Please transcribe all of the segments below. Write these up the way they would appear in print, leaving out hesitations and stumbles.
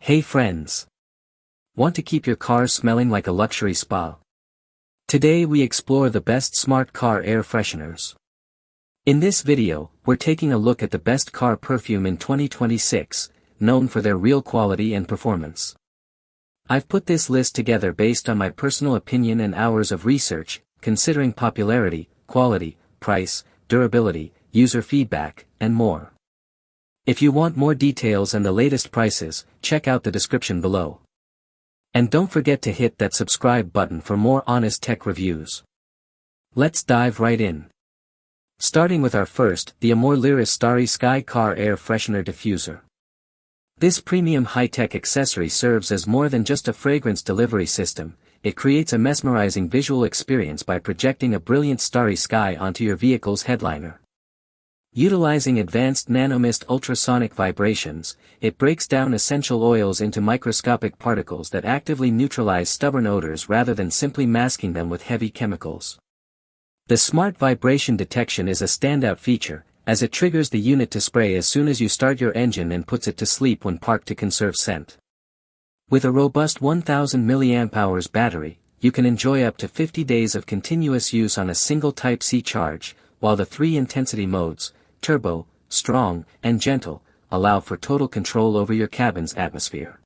Hey friends! Want to keep your car smelling like a luxury spa? Today we explore the best smart car air fresheners. In this video, we're taking a look at the best car perfume in 2026, known for their real quality and performance. I've put this list together based on my personal opinion and hours of research, considering popularity, quality, price, durability, user feedback, and more. If you want more details and the latest prices, check out the description below. And don't forget to hit that subscribe button for more honest tech reviews. Let's dive right in. Starting with our first, the Amore Liris Starry Sky Car Air Freshener Diffuser. This premium high-tech accessory serves as more than just a fragrance delivery system. It creates a mesmerizing visual experience by projecting a brilliant starry sky onto your vehicle's headliner. Utilizing advanced nanomist ultrasonic vibrations, it breaks down essential oils into microscopic particles that actively neutralize stubborn odors rather than simply masking them with heavy chemicals. The smart vibration detection is a standout feature, as it triggers the unit to spray as soon as you start your engine and puts it to sleep when parked to conserve scent. With a robust 1000 mAh battery, you can enjoy up to 50 days of continuous use on a single Type-C charge, while the 3 intensity modes, Turbo, Strong, and Gentle, allow for total control over your cabin's atmosphere.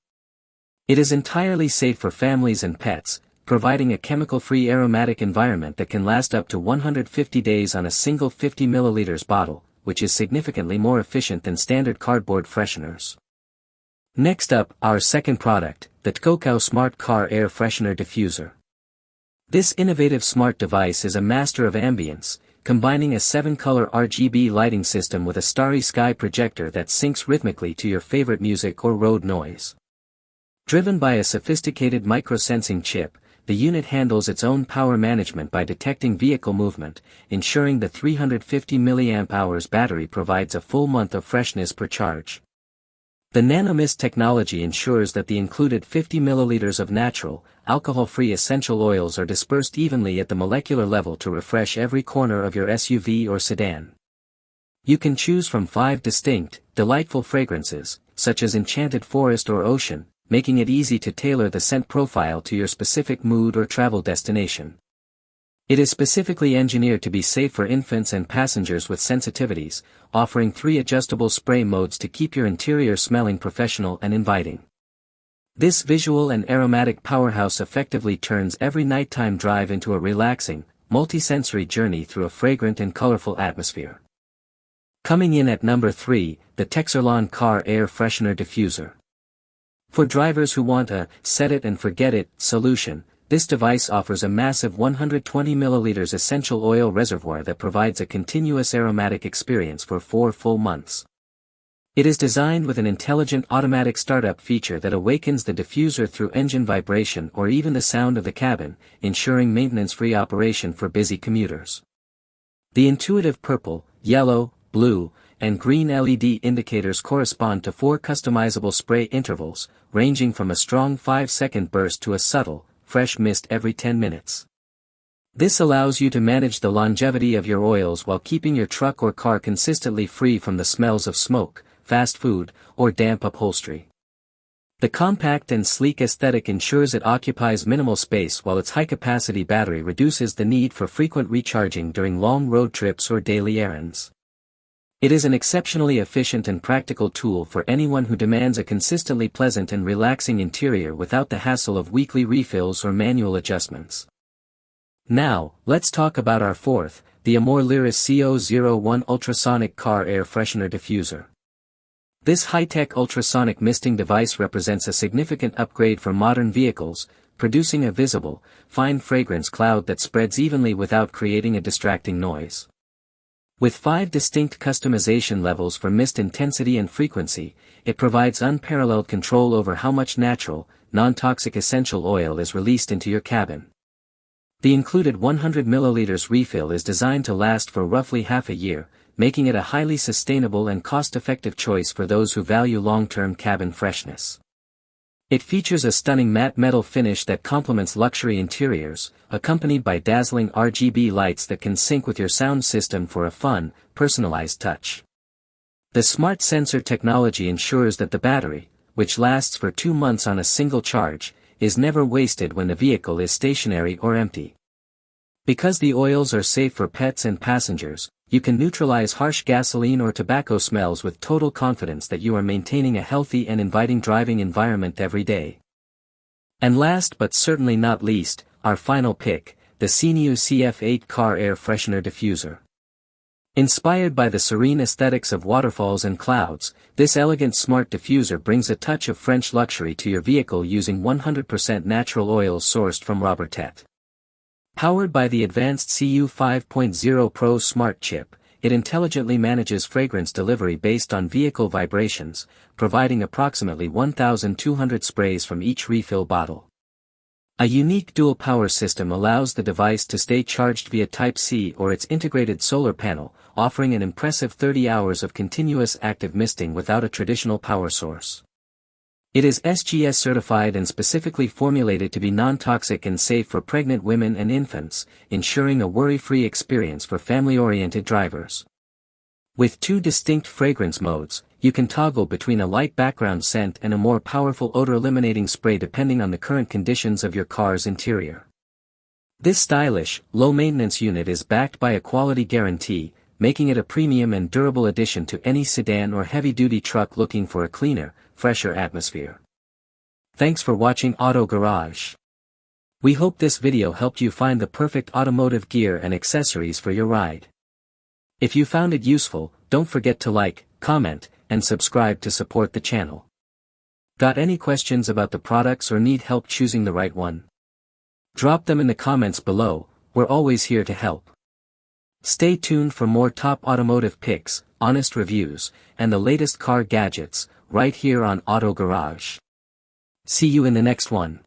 It is entirely safe for families and pets, providing a chemical-free aromatic environment that can last up to 150 days on a single 50 ml bottle, which is significantly more efficient than standard cardboard fresheners. Next up, our second product, the Tkokau Smart Car Air Freshener Diffuser. This innovative smart device is a master of ambience, combining a 7-color RGB lighting system with a starry sky projector that syncs rhythmically to your favorite music or road noise. Driven by a sophisticated micro-sensing chip, the unit handles its own power management by detecting vehicle movement, ensuring the 350 mAh battery provides a full month of freshness per charge. The nanomist technology ensures that the included 50 ml of natural, alcohol-free essential oils are dispersed evenly at the molecular level to refresh every corner of your SUV or sedan. You can choose from 5 distinct, delightful fragrances, such as Enchanted Forest or Ocean, making it easy to tailor the scent profile to your specific mood or travel destination. It is specifically engineered to be safe for infants and passengers with sensitivities, offering 3 adjustable spray modes to keep your interior smelling professional and inviting. This visual and aromatic powerhouse effectively turns every nighttime drive into a relaxing, multi-sensory journey through a fragrant and colorful atmosphere. Coming in at number 3, the Texerlon Car Air Freshener Diffuser. For drivers who want a set-it-and-forget-it solution, this device offers a massive 120 ml essential oil reservoir that provides a continuous aromatic experience for 4 full months. It is designed with an intelligent automatic startup feature that awakens the diffuser through engine vibration or even the sound of the cabin, ensuring maintenance-free operation for busy commuters. The intuitive purple, yellow, blue, and green LED indicators correspond to 4 customizable spray intervals, ranging from a strong 5-second burst to a subtle, fresh mist every 10 minutes. This allows you to manage the longevity of your oils while keeping your truck or car consistently free from the smells of smoke, fast food, or damp upholstery. The compact and sleek aesthetic ensures it occupies minimal space while its high-capacity battery reduces the need for frequent recharging during long road trips or daily errands. It is an exceptionally efficient and practical tool for anyone who demands a consistently pleasant and relaxing interior without the hassle of weekly refills or manual adjustments. Now, let's talk about our fourth, the Amore Liris CO01 Ultrasonic Car Air Freshener Diffuser. This high-tech ultrasonic misting device represents a significant upgrade for modern vehicles, producing a visible, fine fragrance cloud that spreads evenly without creating a distracting noise. With 5 distinct customization levels for mist intensity and frequency, it provides unparalleled control over how much natural, non-toxic essential oil is released into your cabin. The included 100 ml refill is designed to last for roughly half a year, making it a highly sustainable and cost-effective choice for those who value long-term cabin freshness. It features a stunning matte metal finish that complements luxury interiors, accompanied by dazzling RGB lights that can sync with your sound system for a fun, personalized touch. The smart sensor technology ensures that the battery, which lasts for 2 months on a single charge, is never wasted when the vehicle is stationary or empty. Because the oils are safe for pets and passengers, you can neutralize harsh gasoline or tobacco smells with total confidence that you are maintaining a healthy and inviting driving environment every day. And last but certainly not least, our final pick, the Cineu CF8 Car Air Freshener Diffuser. Inspired by the serene aesthetics of waterfalls and clouds, this elegant smart diffuser brings a touch of French luxury to your vehicle using 100% natural oils sourced from Robertet. Powered by the advanced CU 5.0 Pro Smart Chip, it intelligently manages fragrance delivery based on vehicle vibrations, providing approximately 1,200 sprays from each refill bottle. A unique dual power system allows the device to stay charged via Type-C or its integrated solar panel, offering an impressive 30 hours of continuous active misting without a traditional power source. It is SGS certified and specifically formulated to be non-toxic and safe for pregnant women and infants, ensuring a worry-free experience for family-oriented drivers. With 2 distinct fragrance modes, you can toggle between a light background scent and a more powerful odor-eliminating spray depending on the current conditions of your car's interior. This stylish, low-maintenance unit is backed by a quality guarantee, making it a premium and durable addition to any sedan or heavy-duty truck looking for a cleaner, fresher atmosphere. Thanks for watching Auto Garage. We hope this video helped you find the perfect automotive gear and accessories for your ride. If you found it useful, don't forget to like, comment, and subscribe to support the channel. Got any questions about the products or need help choosing the right one? Drop them in the comments below, we're always here to help. Stay tuned for more top automotive picks, honest reviews, and the latest car gadgets, right here on Auto Garage. See you in the next one.